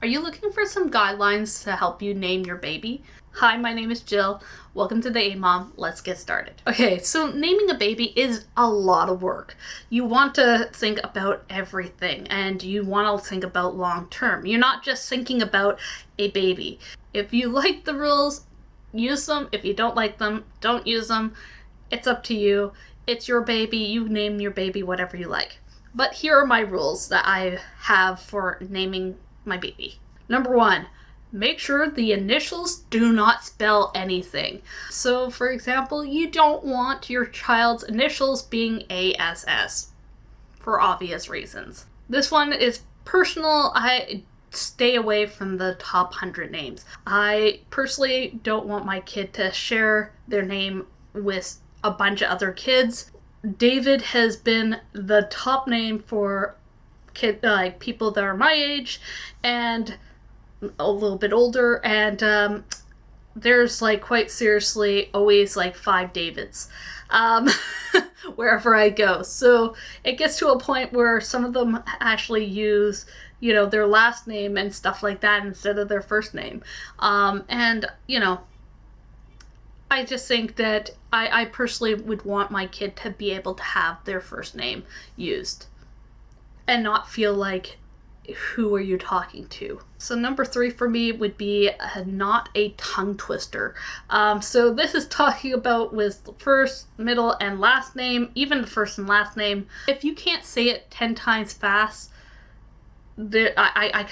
Are you looking for some guidelines to help you name your baby? Hi, my name is Jill. Welcome to the A-Mom. Let's get started. Okay, so naming a baby is a lot of work. You want to think about everything and you want to think about long term. You're not just thinking about a baby. If you like the rules, use them. If you don't like them, don't use them. It's up to you. It's your baby. You name your baby whatever you like. But here are my rules that I have for naming my baby. Number 1, make sure the initials do not spell anything. So, for example, you don't want your child's initials being ASS for obvious reasons. This one is personal. I stay away from the top 100 names. I personally don't want my kid to share their name with a bunch of other kids. David has been the top name for people that are my age and a little bit older, and there's quite seriously always 5 Davids wherever I go. So it gets to a point where some of them actually use their last name and stuff like that instead of their first name. I just think that I personally would want my kid to be able to have their first name used and not feel like, who are you talking to? So number 3 for me would be not a tongue twister. So this is talking about with the first, middle, and last name, even the first and last name. If you can't say it 10 times fast, I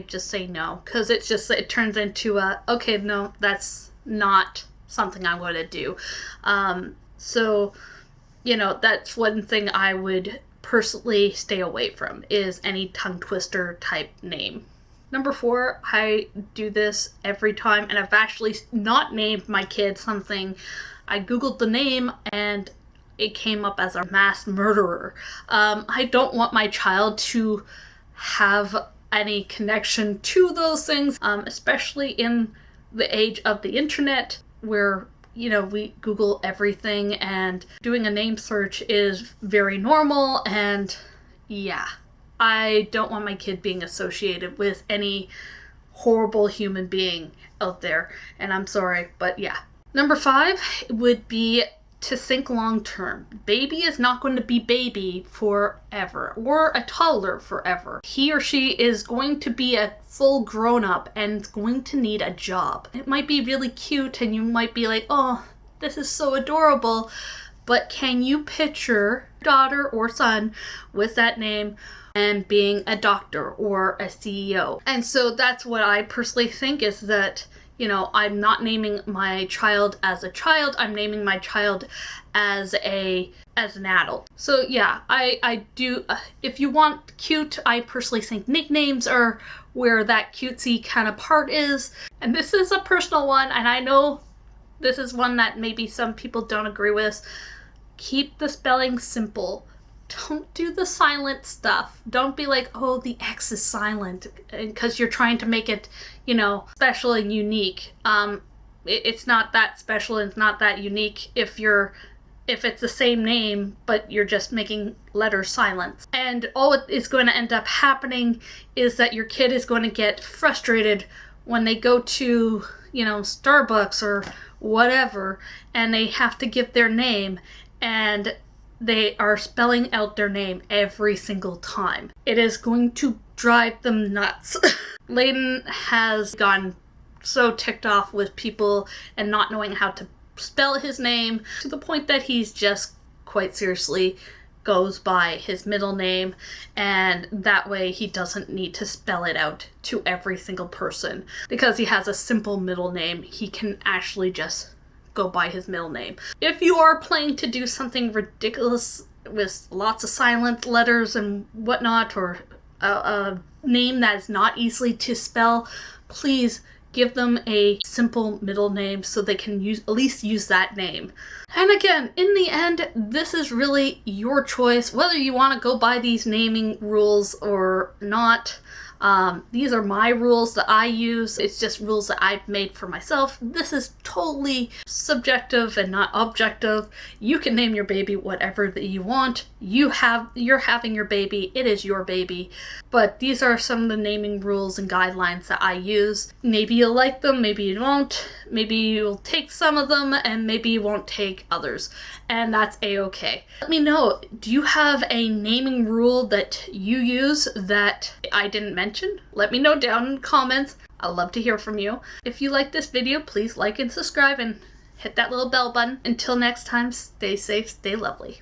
just say no, because it turns into okay, no, that's not something I'm going to do. That's one thing I would personally stay away from, is any tongue twister type name. Number 4, I do this every time, and I've actually not named my kid something. I googled the name and it came up as a mass murderer. I don't want my child to have any connection to those things, especially in the age of the internet where we Google everything, and doing a name search is very normal. And yeah, I don't want my kid being associated with any horrible human being out there, and I'm sorry, but yeah. Number 5 would be to think long term. Baby is not going to be baby forever, or a toddler forever. He or she is going to be a full grown up and going to need a job. It might be really cute and you might be like, oh, this is so adorable, but can you picture daughter or son with that name and being a doctor or a CEO? And so that's what I personally think, is that I'm not naming my child as a child, I'm naming my child as an adult. So yeah, I do, if you want cute, I personally think nicknames are where that cutesy kind of part is. And this is a personal one, and I know this is one that maybe some people don't agree with. Keep the spelling simple. Don't do the silent stuff. Don't be like, oh, the X is silent, because you're trying to make it, special and unique. It's not that special and it's not that unique if it's the same name, but you're just making letters silent. And all it is going to end up happening is that your kid is going to get frustrated when they go to, Starbucks or whatever, and they have to give their name, and they are spelling out their name every single time. It is going to drive them nuts. Layden has gone so ticked off with people and not knowing how to spell his name, to the point that he's just quite seriously goes by his middle name, and that way he doesn't need to spell it out to every single person. Because he has a simple middle name, he can actually just go by his middle name. If you are planning to do something ridiculous with lots of silent letters and whatnot, or a name that is not easily to spell, please give them a simple middle name so they can at least use that name. And again, in the end, this is really your choice, whether you want to go by these naming rules or not. These are my rules that I use. It's just rules that I've made for myself. This is totally subjective and not objective. You can name your baby whatever that you want. You're having your baby. It is your baby. But these are some of the naming rules and guidelines that I use. Maybe you'll like them, maybe you won't. Maybe you'll take some of them and maybe you won't take others. And that's a-okay. Let me know, do you have a naming rule that you use that I didn't mention? Let me know down in the comments. I'd love to hear from you. If you like this video, please like and subscribe and hit that little bell button. Until next time, stay safe, stay lovely.